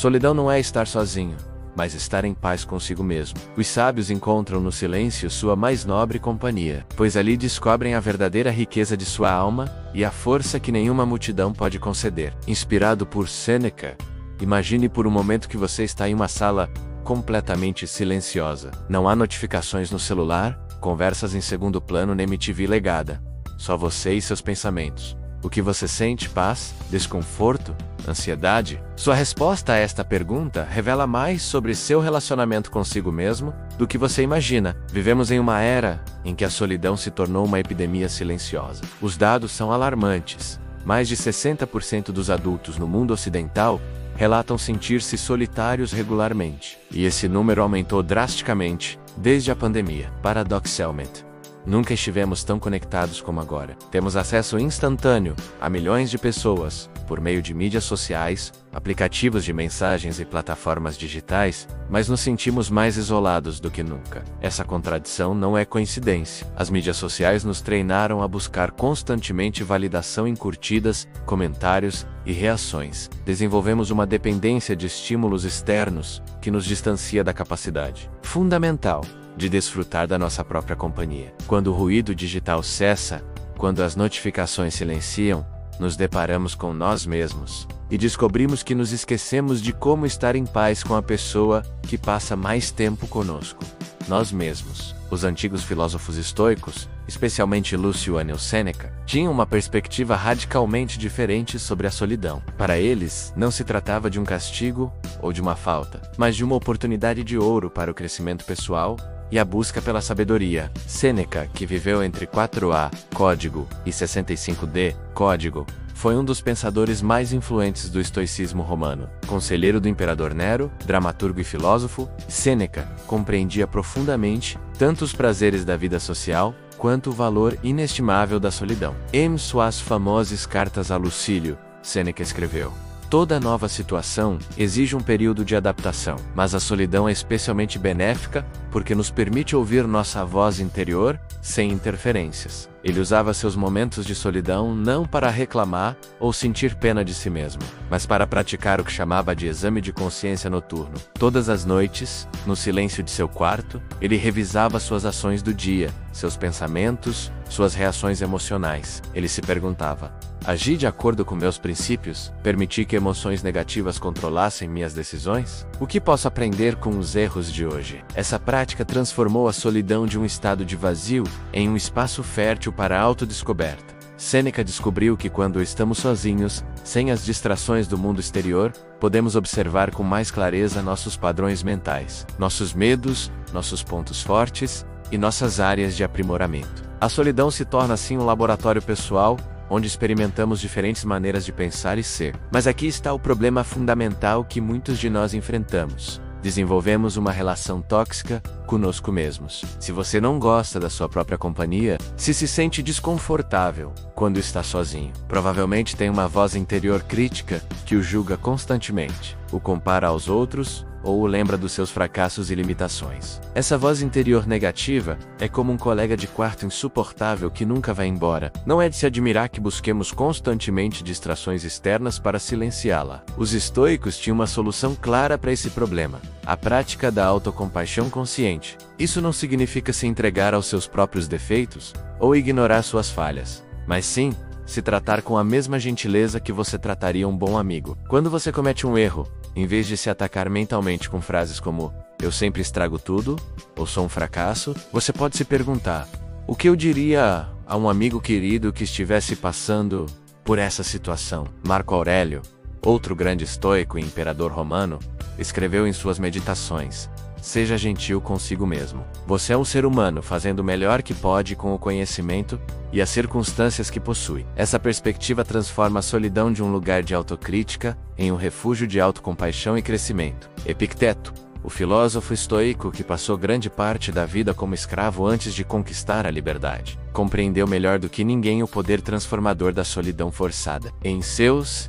Solidão não é estar sozinho, mas estar em paz consigo mesmo. Os sábios encontram no silêncio sua mais nobre companhia, pois ali descobrem a verdadeira riqueza de sua alma e a força que nenhuma multidão pode conceder. Inspirado por Sêneca, imagine por um momento que você está em uma sala completamente silenciosa. Não há notificações no celular, conversas em segundo plano nem MTV legada. Só você e seus pensamentos. O que você sente? Paz? Desconforto? Ansiedade? Sua resposta a esta pergunta revela mais sobre seu relacionamento consigo mesmo do que você imagina. Vivemos em uma era em que a solidão se tornou uma epidemia silenciosa. Os dados são alarmantes. Mais de 60% dos adultos no mundo ocidental relatam sentir-se solitários regularmente. E esse número aumentou drasticamente desde a pandemia. Paradoxalmente, nunca estivemos tão conectados como agora. Temos acesso instantâneo a milhões de pessoas, por meio de mídias sociais, aplicativos de mensagens e plataformas digitais, mas nos sentimos mais isolados do que nunca. Essa contradição não é coincidência. As mídias sociais nos treinaram a buscar constantemente validação em curtidas, comentários e reações. Desenvolvemos uma dependência de estímulos externos que nos distancia da capacidade fundamental de desfrutar da nossa própria companhia. Quando o ruído digital cessa, quando as notificações silenciam, nos deparamos com nós mesmos e descobrimos que nos esquecemos de como estar em paz com a pessoa que passa mais tempo conosco, nós mesmos. Os antigos filósofos estoicos, especialmente Lúcio Anio Sêneca, tinham uma perspectiva radicalmente diferente sobre a solidão. Para eles, não se tratava de um castigo ou de uma falta, mas de uma oportunidade de ouro para o crescimento pessoal e a busca pela sabedoria. Sêneca, que viveu entre 4A, Código, e 65D, Código, foi um dos pensadores mais influentes do estoicismo romano. Conselheiro do imperador Nero, dramaturgo e filósofo, Sêneca compreendia profundamente tanto os prazeres da vida social, quanto o valor inestimável da solidão. Em suas famosas cartas a Lucílio, Sêneca escreveu: toda nova situação exige um período de adaptação, mas a solidão é especialmente benéfica porque nos permite ouvir nossa voz interior sem interferências. Ele usava seus momentos de solidão não para reclamar ou sentir pena de si mesmo, mas para praticar o que chamava de exame de consciência noturno. Todas as noites, no silêncio de seu quarto, ele revisava suas ações do dia, seus pensamentos, suas reações emocionais. Ele se perguntava: agi de acordo com meus princípios? Permiti que emoções negativas controlassem minhas decisões? O que posso aprender com os erros de hoje? Essa prática transformou a solidão de um estado de vazio em um espaço fértil para a autodescoberta. Sêneca descobriu que quando estamos sozinhos, sem as distrações do mundo exterior, podemos observar com mais clareza nossos padrões mentais, nossos medos, nossos pontos fortes e nossas áreas de aprimoramento. A solidão se torna assim um laboratório pessoal, onde experimentamos diferentes maneiras de pensar e ser. Mas aqui está o problema fundamental que muitos de nós enfrentamos. Desenvolvemos uma relação tóxica conosco mesmos. Se você não gosta da sua própria companhia, se sente desconfortável quando está sozinho, provavelmente tem uma voz interior crítica que o julga constantemente, o compara aos outros ou o lembra dos seus fracassos e limitações. Essa voz interior negativa é como um colega de quarto insuportável que nunca vai embora. Não é de se admirar que busquemos constantemente distrações externas para silenciá-la. Os estoicos tinham uma solução clara para esse problema: a prática da autocompaixão consciente. Isso não significa se entregar aos seus próprios defeitos ou ignorar suas falhas, mas sim se tratar com a mesma gentileza que você trataria um bom amigo. Quando você comete um erro, em vez de se atacar mentalmente com frases como "eu sempre estrago tudo" ou "sou um fracasso", você pode se perguntar: o que eu diria a um amigo querido que estivesse passando por essa situação? Marco Aurélio, outro grande estoico e imperador romano, escreveu em suas meditações: seja gentil consigo mesmo. Você é um ser humano fazendo o melhor que pode com o conhecimento e as circunstâncias que possui. Essa perspectiva transforma a solidão de um lugar de autocrítica em um refúgio de autocompaixão e crescimento. Epicteto, o filósofo estoico que passou grande parte da vida como escravo antes de conquistar a liberdade, compreendeu melhor do que ninguém o poder transformador da solidão forçada. Em seus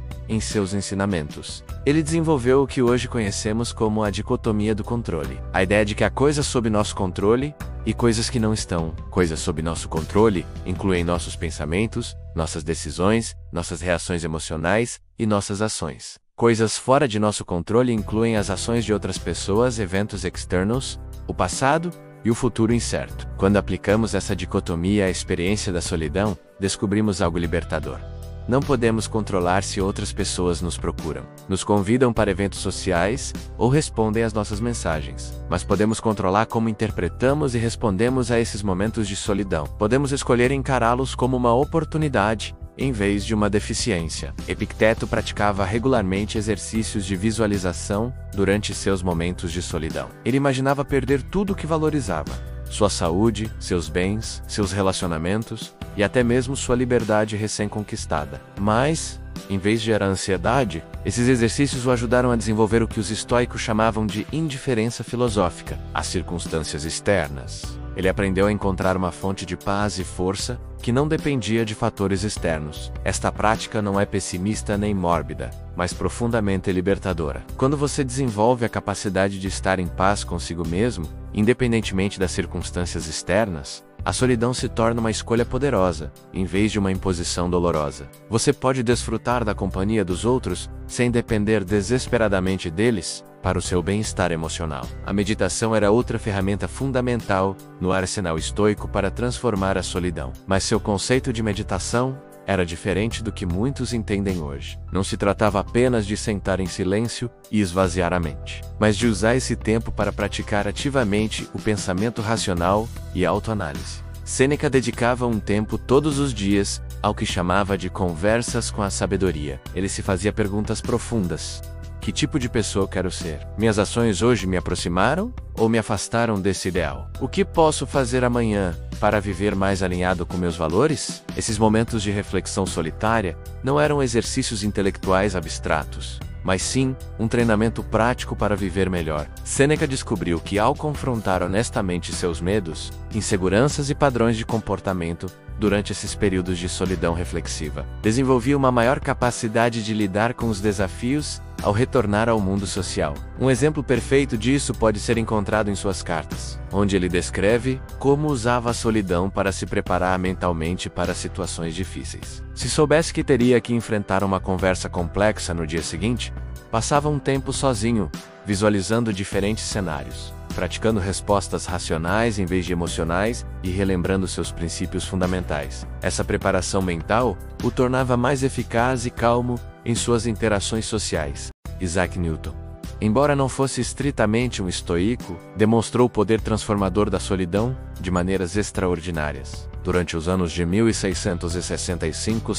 ensinamentos, ele desenvolveu o que hoje conhecemos como a dicotomia do controle. A ideia de que há coisas sob nosso controle e coisas que não estão. Coisas sob nosso controle incluem nossos pensamentos, nossas decisões, nossas reações emocionais e nossas ações. Coisas fora de nosso controle incluem as ações de outras pessoas, eventos externos, o passado e o futuro incerto. Quando aplicamos essa dicotomia à experiência da solidão, descobrimos algo libertador. Não podemos controlar se outras pessoas nos procuram, nos convidam para eventos sociais ou respondem às nossas mensagens. Mas podemos controlar como interpretamos e respondemos a esses momentos de solidão. Podemos escolher encará-los como uma oportunidade, em vez de uma deficiência. Epicteto praticava regularmente exercícios de visualização durante seus momentos de solidão. Ele imaginava perder tudo o que valorizava: sua saúde, seus bens, seus relacionamentos e até mesmo sua liberdade recém-conquistada. Mas, em vez de gerar ansiedade, esses exercícios o ajudaram a desenvolver o que os estoicos chamavam de indiferença filosófica às circunstâncias externas. Ele aprendeu a encontrar uma fonte de paz e força que não dependia de fatores externos. Esta prática não é pessimista nem mórbida, mas profundamente libertadora. Quando você desenvolve a capacidade de estar em paz consigo mesmo, independentemente das circunstâncias externas, a solidão se torna uma escolha poderosa, em vez de uma imposição dolorosa. Você pode desfrutar da companhia dos outros, sem depender desesperadamente deles, para o seu bem-estar emocional. A meditação era outra ferramenta fundamental no arsenal estoico para transformar a solidão. Mas seu conceito de meditação era diferente do que muitos entendem hoje. Não se tratava apenas de sentar em silêncio e esvaziar a mente, mas de usar esse tempo para praticar ativamente o pensamento racional e a autoanálise. Sêneca dedicava um tempo todos os dias ao que chamava de conversas com a sabedoria. Ele se fazia perguntas profundas. Que tipo de pessoa quero ser? Minhas ações hoje me aproximaram ou me afastaram desse ideal? O que posso fazer amanhã para viver mais alinhado com meus valores? Esses momentos de reflexão solitária não eram exercícios intelectuais abstratos, mas sim um treinamento prático para viver melhor. Sêneca descobriu que, ao confrontar honestamente seus medos, inseguranças e padrões de comportamento durante esses períodos de solidão reflexiva, desenvolvia uma maior capacidade de lidar com os desafios ao retornar ao mundo social. Um exemplo perfeito disso pode ser encontrado em suas cartas, onde ele descreve como usava a solidão para se preparar mentalmente para situações difíceis. Se soubesse que teria que enfrentar uma conversa complexa no dia seguinte, passava um tempo sozinho, visualizando diferentes cenários, praticando respostas racionais em vez de emocionais e relembrando seus princípios fundamentais. Essa preparação mental o tornava mais eficaz e calmo em suas interações sociais. Isaac Newton, embora não fosse estritamente um estoico, demonstrou o poder transformador da solidão de maneiras extraordinárias. Durante os anos de 1665,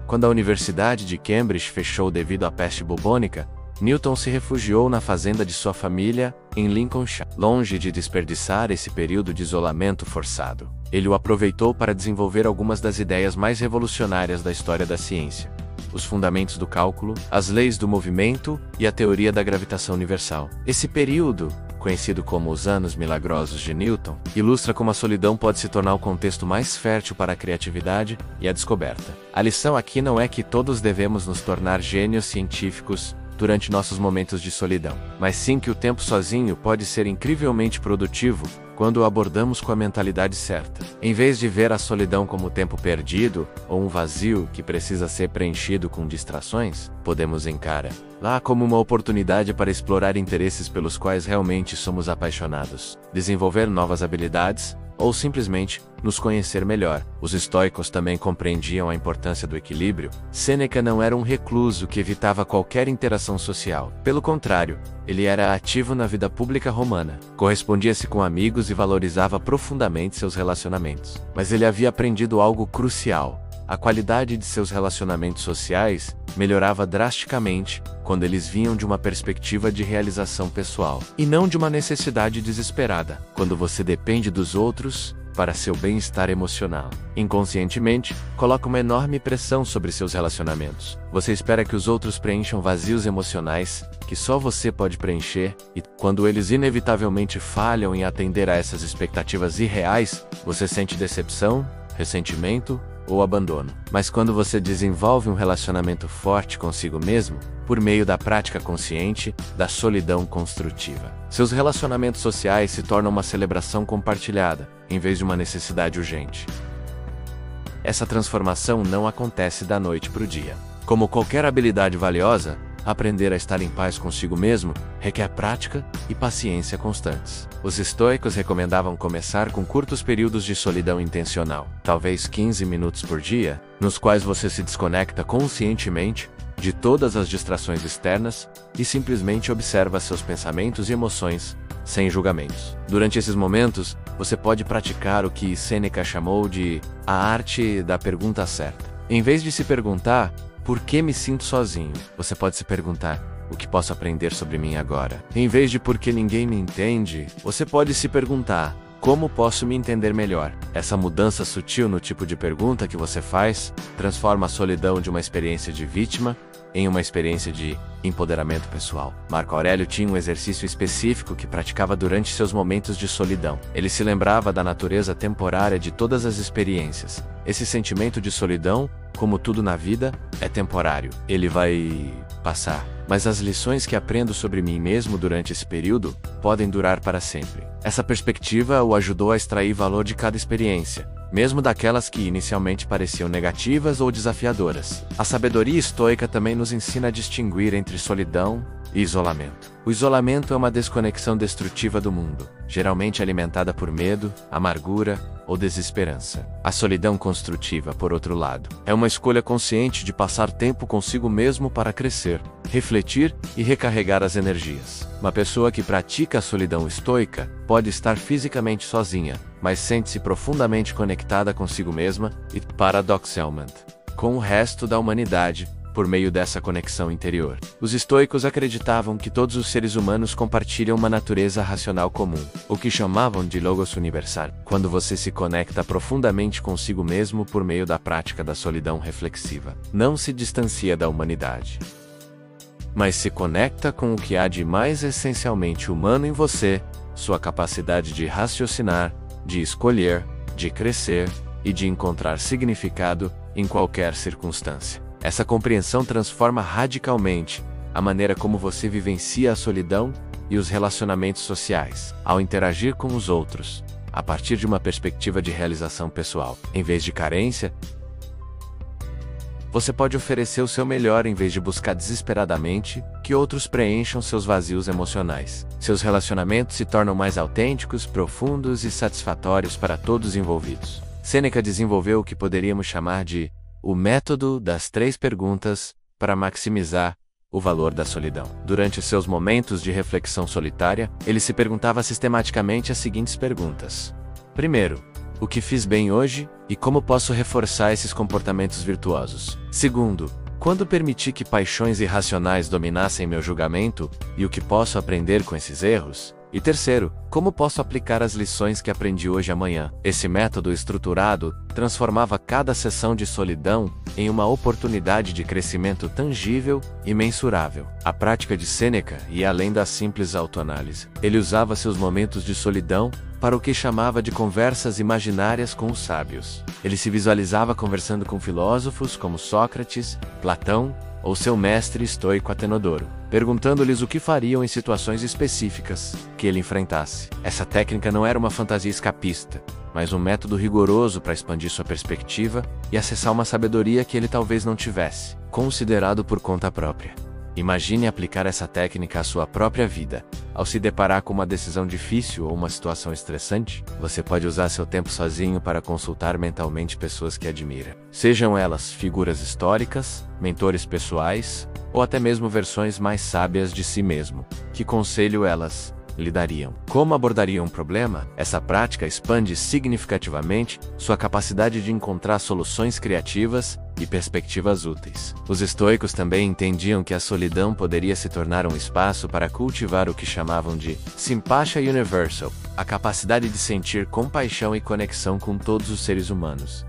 quando a Universidade de Cambridge fechou devido à peste bubônica, Newton se refugiou na fazenda de sua família, em Lincolnshire. Longe de desperdiçar esse período de isolamento forçado, ele o aproveitou para desenvolver algumas das ideias mais revolucionárias da história da ciência: os fundamentos do cálculo, as leis do movimento e a teoria da gravitação universal. Esse período, conhecido como os Anos Milagrosos de Newton, ilustra como a solidão pode se tornar o contexto mais fértil para a criatividade e a descoberta. A lição aqui não é que todos devemos nos tornar gênios científicos durante nossos momentos de solidão, mas sim que o tempo sozinho pode ser incrivelmente produtivo quando o abordamos com a mentalidade certa. Em vez de ver a solidão como tempo perdido ou um vazio que precisa ser preenchido com distrações, podemos encará-la como uma oportunidade para explorar interesses pelos quais realmente somos apaixonados, desenvolver novas habilidades ou simplesmente nos conhecer melhor. Os estoicos também compreendiam a importância do equilíbrio. Sêneca não era um recluso que evitava qualquer interação social. Pelo contrário, ele era ativo na vida pública romana, correspondia-se com amigos e valorizava profundamente seus relacionamentos. Mas ele havia aprendido algo crucial: a qualidade de seus relacionamentos sociais melhorava drasticamente quando eles vinham de uma perspectiva de realização pessoal, e não de uma necessidade desesperada. Quando você depende dos outros para seu bem-estar emocional, inconscientemente, coloca uma enorme pressão sobre seus relacionamentos. Você espera que os outros preencham vazios emocionais que só você pode preencher, e quando eles inevitavelmente falham em atender a essas expectativas irreais, você sente decepção, ressentimento ou abandono. Mas quando você desenvolve um relacionamento forte consigo mesmo, por meio da prática consciente da solidão construtiva, seus relacionamentos sociais se tornam uma celebração compartilhada, em vez de uma necessidade urgente. Essa transformação não acontece da noite para o dia. Como qualquer habilidade valiosa, aprender a estar em paz consigo mesmo requer prática e paciência constantes. Os estoicos recomendavam começar com curtos períodos de solidão intencional, talvez 15 minutos por dia, nos quais você se desconecta conscientemente de todas as distrações externas e simplesmente observa seus pensamentos e emoções, sem julgamentos. Durante esses momentos, você pode praticar o que Sêneca chamou de a arte da pergunta certa. Em vez de se perguntar, por que me sinto sozinho? Você pode se perguntar, o que posso aprender sobre mim agora? Em vez de por que ninguém me entende, você pode se perguntar, como posso me entender melhor? Essa mudança sutil no tipo de pergunta que você faz transforma a solidão de uma experiência de vítima em uma experiência de empoderamento pessoal. Marco Aurélio tinha um exercício específico que praticava durante seus momentos de solidão. Ele se lembrava da natureza temporária de todas as experiências. Esse sentimento de solidão, como tudo na vida, é temporário. Ele vai passar. Mas as lições que aprendo sobre mim mesmo durante esse período podem durar para sempre. Essa perspectiva o ajudou a extrair valor de cada experiência, mesmo daquelas que inicialmente pareciam negativas ou desafiadoras. A sabedoria estoica também nos ensina a distinguir entre solidão e isolamento. O isolamento é uma desconexão destrutiva do mundo, geralmente alimentada por medo, amargura ou desesperança. A solidão construtiva, por outro lado, é uma escolha consciente de passar tempo consigo mesmo para crescer, refletir e recarregar as energias. Uma pessoa que pratica a solidão estoica pode estar fisicamente sozinha, mas sente-se profundamente conectada consigo mesma e, paradoxalmente, com o resto da humanidade, por meio dessa conexão interior. Os estoicos acreditavam que todos os seres humanos compartilham uma natureza racional comum, o que chamavam de logos universal. Quando você se conecta profundamente consigo mesmo por meio da prática da solidão reflexiva, não se distancia da humanidade, mas se conecta com o que há de mais essencialmente humano em você, sua capacidade de raciocinar, de escolher, de crescer e de encontrar significado em qualquer circunstância. Essa compreensão transforma radicalmente a maneira como você vivencia a solidão e os relacionamentos sociais, ao interagir com os outros, a partir de uma perspectiva de realização pessoal. Em vez de carência, você pode oferecer o seu melhor em vez de buscar desesperadamente que outros preencham seus vazios emocionais. Seus relacionamentos se tornam mais autênticos, profundos e satisfatórios para todos os envolvidos. Sêneca desenvolveu o que poderíamos chamar de o método das 3 perguntas para maximizar o valor da solidão. Durante seus momentos de reflexão solitária, ele se perguntava sistematicamente as seguintes perguntas. Primeiro, o que fiz bem hoje e como posso reforçar esses comportamentos virtuosos? Segundo, quando permiti que paixões irracionais dominassem meu julgamento e o que posso aprender com esses erros? E terceiro, como posso aplicar as lições que aprendi hoje e amanhã? Esse método estruturado transformava cada sessão de solidão em uma oportunidade de crescimento tangível e mensurável. A prática de Sêneca ia além da simples autoanálise. Ele usava seus momentos de solidão para o que chamava de conversas imaginárias com os sábios. Ele se visualizava conversando com filósofos como Sócrates, Platão ou seu mestre estoico Atenodoro, perguntando-lhes o que fariam em situações específicas que ele enfrentasse. Essa técnica não era uma fantasia escapista, mas um método rigoroso para expandir sua perspectiva e acessar uma sabedoria que ele talvez não tivesse considerado por conta própria. Imagine aplicar essa técnica à sua própria vida. Ao se deparar com uma decisão difícil ou uma situação estressante, você pode usar seu tempo sozinho para consultar mentalmente pessoas que admira. Sejam elas figuras históricas, mentores pessoais, ou até mesmo versões mais sábias de si mesmo. Que conselho elas lhe dariam? Como abordariam um problema? Essa prática expande significativamente sua capacidade de encontrar soluções criativas e perspectivas úteis. Os estoicos também entendiam que a solidão poderia se tornar um espaço para cultivar o que chamavam de simpatia universal, a capacidade de sentir compaixão e conexão com todos os seres humanos.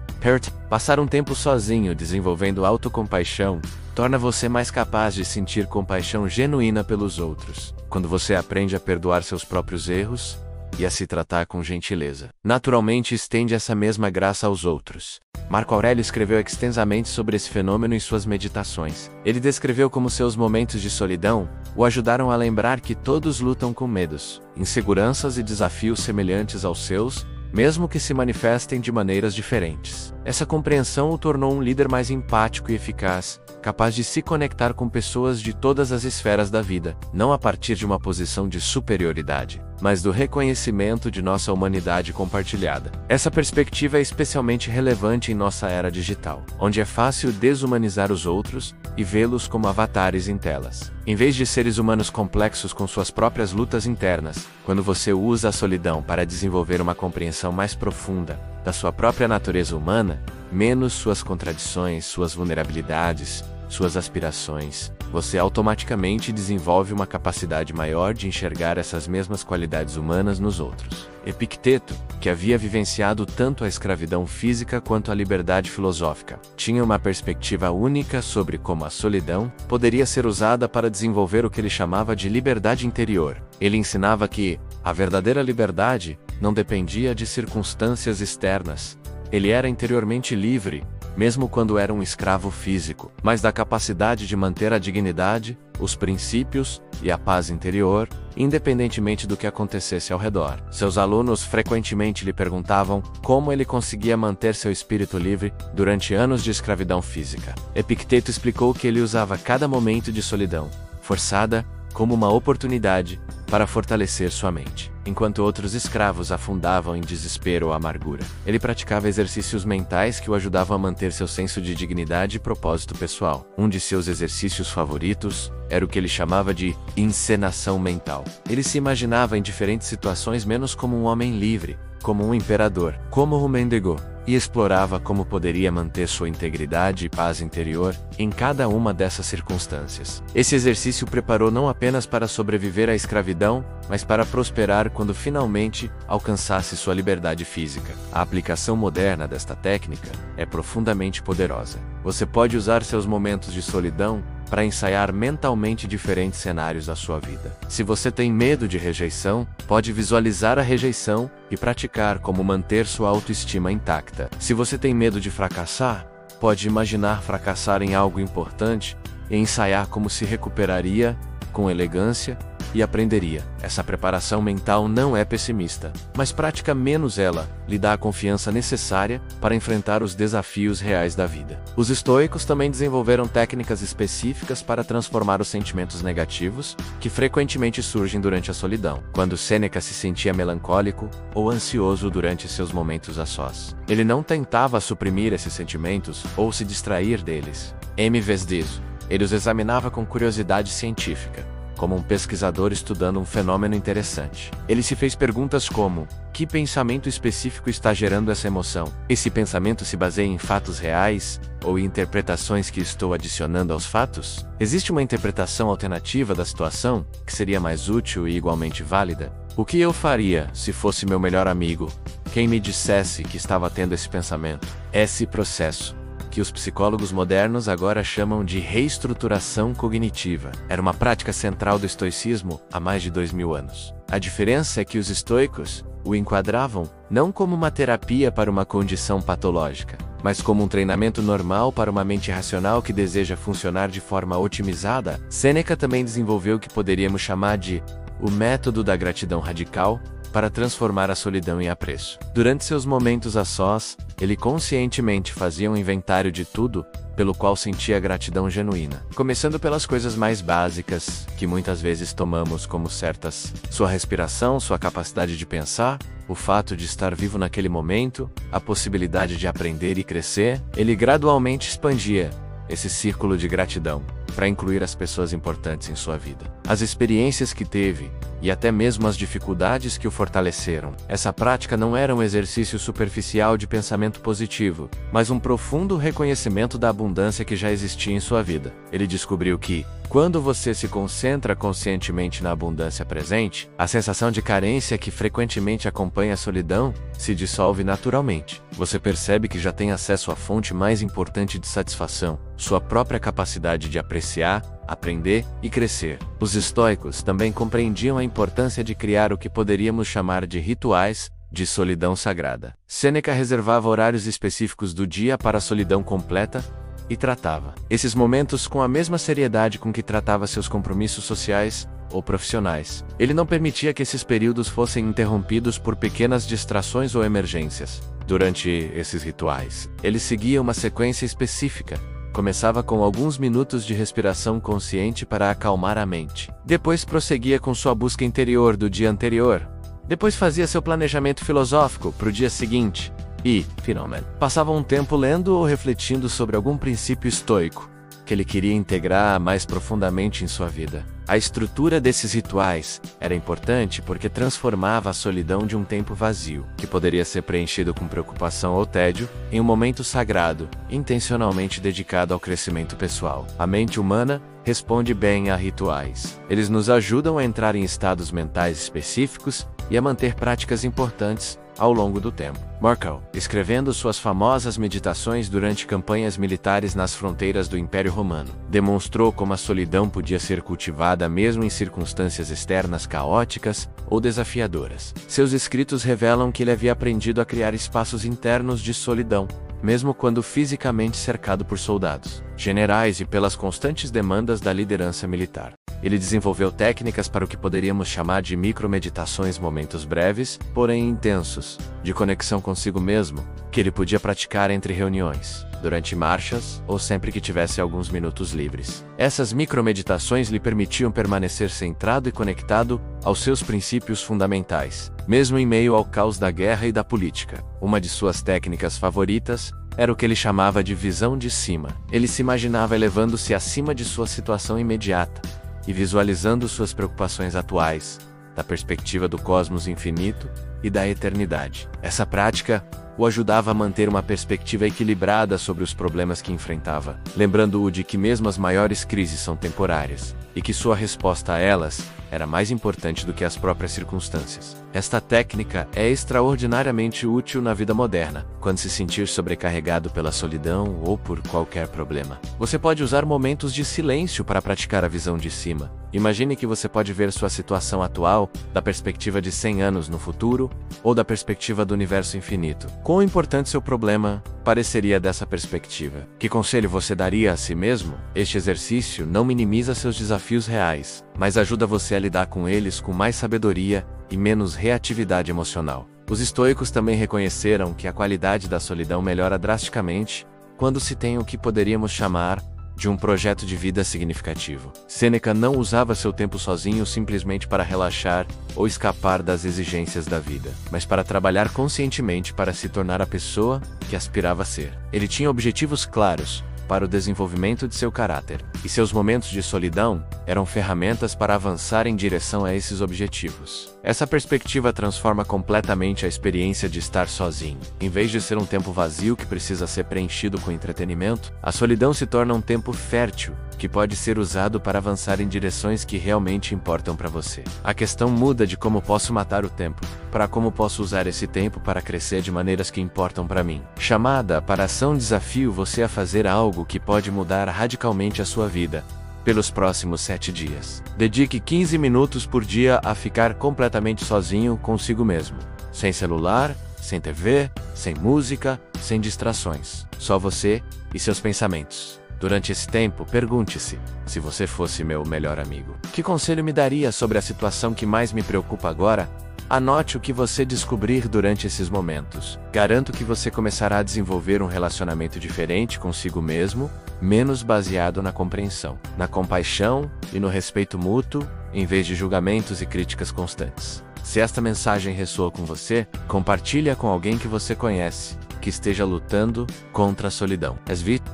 Passar um tempo sozinho desenvolvendo autocompaixão torna você mais capaz de sentir compaixão genuína pelos outros. Quando você aprende a perdoar seus próprios erros e a se tratar com gentileza, naturalmente estende essa mesma graça aos outros. Marco Aurélio escreveu extensamente sobre esse fenômeno em suas meditações. Ele descreveu como seus momentos de solidão o ajudaram a lembrar que todos lutam com medos, inseguranças e desafios semelhantes aos seus, mesmo que se manifestem de maneiras diferentes. Essa compreensão o tornou um líder mais empático e eficaz, capaz de se conectar com pessoas de todas as esferas da vida, não a partir de uma posição de superioridade, mas do reconhecimento de nossa humanidade compartilhada. Essa perspectiva é especialmente relevante em nossa era digital, onde é fácil desumanizar os outros e vê-los como avatares em telas. Em vez de seres humanos complexos com suas próprias lutas internas, quando você usa a solidão para desenvolver uma compreensão mais profunda da sua própria natureza humana, menos suas contradições, suas vulnerabilidades, suas aspirações, você automaticamente desenvolve uma capacidade maior de enxergar essas mesmas qualidades humanas nos outros. Epicteto, que havia vivenciado tanto a escravidão física quanto a liberdade filosófica, tinha uma perspectiva única sobre como a solidão poderia ser usada para desenvolver o que ele chamava de liberdade interior. Ele ensinava que a verdadeira liberdade não dependia de circunstâncias externas. Ele era interiormente livre, mesmo quando era um escravo físico, mas da capacidade de manter a dignidade, os princípios e a paz interior, independentemente do que acontecesse ao redor. Seus alunos frequentemente lhe perguntavam como ele conseguia manter seu espírito livre durante anos de escravidão física. Epicteto explicou que ele usava cada momento de solidão forçada como uma oportunidade para fortalecer sua mente. Enquanto outros escravos afundavam em desespero ou amargura, ele praticava exercícios mentais que o ajudavam a manter seu senso de dignidade e propósito pessoal. Um de seus exercícios favoritos era o que ele chamava de encenação mental. Ele se imaginava em diferentes situações menos como um homem livre, como um imperador, como um mendigo, e explorava como poderia manter sua integridade e paz interior em cada uma dessas circunstâncias. Esse exercício o preparou não apenas para sobreviver à escravidão, mas para prosperar quando finalmente alcançasse sua liberdade física. A aplicação moderna desta técnica é profundamente poderosa. Você pode usar seus momentos de solidão para ensaiar mentalmente diferentes cenários da sua vida. Se você tem medo de rejeição, pode visualizar a rejeição e praticar como manter sua autoestima intacta. Se você tem medo de fracassar, pode imaginar fracassar em algo importante e ensaiar como se recuperaria com elegância e aprenderia. Essa preparação mental não é pessimista, mas pratica menos ela lhe dá a confiança necessária para enfrentar os desafios reais da vida. Os estoicos também desenvolveram técnicas específicas para transformar os sentimentos negativos, que frequentemente surgem durante a solidão, quando Sêneca se sentia melancólico ou ansioso durante seus momentos a sós. Ele não tentava suprimir esses sentimentos ou se distrair deles. Em vez disso, ele os examinava com curiosidade científica, como um pesquisador estudando um fenômeno interessante. Ele se fez perguntas como: que pensamento específico está gerando essa emoção? Esse pensamento se baseia em fatos reais ou em interpretações que estou adicionando aos fatos? Existe uma interpretação alternativa da situação que seria mais útil e igualmente válida? O que eu faria se fosse meu melhor amigo quem me dissesse que estava tendo esse pensamento? Esse processo, que os psicólogos modernos agora chamam de reestruturação cognitiva, era uma prática central do estoicismo há mais de 2000 anos. A diferença é que os estoicos o enquadravam não como uma terapia para uma condição patológica, mas como um treinamento normal para uma mente racional que deseja funcionar de forma otimizada. Sêneca também desenvolveu o que poderíamos chamar de o método da gratidão radical, para transformar a solidão em apreço. Durante seus momentos a sós, ele conscientemente fazia um inventário de tudo pelo qual sentia gratidão genuína, começando pelas coisas mais básicas, que muitas vezes tomamos como certas: sua respiração, sua capacidade de pensar, o fato de estar vivo naquele momento, a possibilidade de aprender e crescer. Ele gradualmente expandia esse círculo de gratidão para incluir as pessoas importantes em sua vida, as experiências que teve e até mesmo as dificuldades que o fortaleceram. Essa prática não era um exercício superficial de pensamento positivo, mas um profundo reconhecimento da abundância que já existia em sua vida. Ele descobriu que, quando você se concentra conscientemente na abundância presente, a sensação de carência que frequentemente acompanha a solidão se dissolve naturalmente. Você percebe que já tem acesso à fonte mais importante de satisfação, sua própria capacidade de apreciar, aprender e crescer. Os estoicos também compreendiam a importância de criar o que poderíamos chamar de rituais de solidão sagrada. Sêneca reservava horários específicos do dia para a solidão completa e tratava esses momentos com a mesma seriedade com que tratava seus compromissos sociais ou profissionais. Ele não permitia que esses períodos fossem interrompidos por pequenas distrações ou emergências. Durante esses rituais, ele seguia uma sequência específica, Começava com alguns minutos de respiração consciente para acalmar a mente. Depois prosseguia com sua busca interior do dia anterior. Depois fazia seu planejamento filosófico para o dia seguinte. E, finalmente, passava um tempo lendo ou refletindo sobre algum princípio estoico que ele queria integrar mais profundamente em sua vida. A estrutura desses rituais era importante porque transformava a solidão de um tempo vazio, que poderia ser preenchido com preocupação ou tédio, em um momento sagrado, intencionalmente dedicado ao crescimento pessoal. A mente humana responde bem a rituais. Eles nos ajudam a entrar em estados mentais específicos e a manter práticas importantes ao longo do tempo. Marco, escrevendo suas famosas meditações durante campanhas militares nas fronteiras do Império Romano, demonstrou como a solidão podia ser cultivada mesmo em circunstâncias externas caóticas ou desafiadoras. Seus escritos revelam que ele havia aprendido a criar espaços internos de solidão, mesmo quando fisicamente cercado por soldados, generais e pelas constantes demandas da liderança militar. Ele desenvolveu técnicas para o que poderíamos chamar de micromeditações, momentos breves, porém intensos, de conexão consigo mesmo, que ele podia praticar entre reuniões, durante marchas ou sempre que tivesse alguns minutos livres. Essas micromeditações lhe permitiam permanecer centrado e conectado aos seus princípios fundamentais, mesmo em meio ao caos da guerra e da política. Uma de suas técnicas favoritas era o que ele chamava de visão de cima. Ele se imaginava elevando-se acima de sua situação imediata e visualizando suas preocupações atuais, da perspectiva do cosmos infinito e da eternidade. Essa prática o ajudava a manter uma perspectiva equilibrada sobre os problemas que enfrentava, lembrando-o de que mesmo as maiores crises são temporárias, e que sua resposta a elas era mais importante do que as próprias circunstâncias. Esta técnica é extraordinariamente útil na vida moderna, quando se sentir sobrecarregado pela solidão ou por qualquer problema. Você pode usar momentos de silêncio para praticar a visão de cima. Imagine que você pode ver sua situação atual da perspectiva de 100 anos no futuro ou da perspectiva do universo infinito. Quão importante seu problema pareceria dessa perspectiva? Que conselho você daria a si mesmo? Este exercício não minimiza seus desafios reais, mas ajuda você a lidar com eles com mais sabedoria e menos reatividade emocional. Os estoicos também reconheceram que a qualidade da solidão melhora drasticamente quando se tem o que poderíamos chamar de um projeto de vida significativo. Sêneca não usava seu tempo sozinho simplesmente para relaxar ou escapar das exigências da vida, mas para trabalhar conscientemente para se tornar a pessoa que aspirava a ser. Ele tinha objetivos claros para o desenvolvimento de seu caráter, e seus momentos de solidão eram ferramentas para avançar em direção a esses objetivos. Essa perspectiva transforma completamente a experiência de estar sozinho. Em vez de ser um tempo vazio que precisa ser preenchido com entretenimento, a solidão se torna um tempo fértil, que pode ser usado para avançar em direções que realmente importam para você. A questão muda de como posso matar o tempo, para como posso usar esse tempo para crescer de maneiras que importam para mim. Chamada para ação, desafio você a fazer algo que pode mudar radicalmente a sua vida pelos próximos 7 dias. Dedique 15 minutos por dia a ficar completamente sozinho consigo mesmo. Sem celular, sem TV, sem música, sem distrações. Só você e seus pensamentos. Durante esse tempo, pergunte-se: se você fosse meu melhor amigo, que conselho me daria sobre a situação que mais me preocupa agora? Anote o que você descobrir durante esses momentos. Garanto que você começará a desenvolver um relacionamento diferente consigo mesmo, menos baseado na compreensão, na compaixão e no respeito mútuo, em vez de julgamentos e críticas constantes. Se esta mensagem ressoa com você, compartilhe-a com alguém que você conhece, que esteja lutando contra a solidão.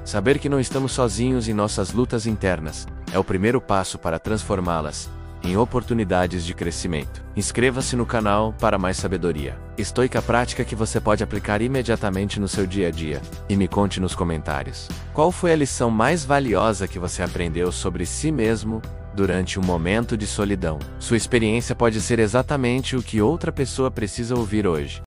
Saber que não estamos sozinhos em nossas lutas internas é o primeiro passo para transformá-las em oportunidades de crescimento. Inscreva-se no canal para mais sabedoria estoica prática que você pode aplicar imediatamente no seu dia a dia. E me conte nos comentários: qual foi a lição mais valiosa que você aprendeu sobre si mesmo durante um momento de solidão? Sua experiência pode ser exatamente o que outra pessoa precisa ouvir hoje.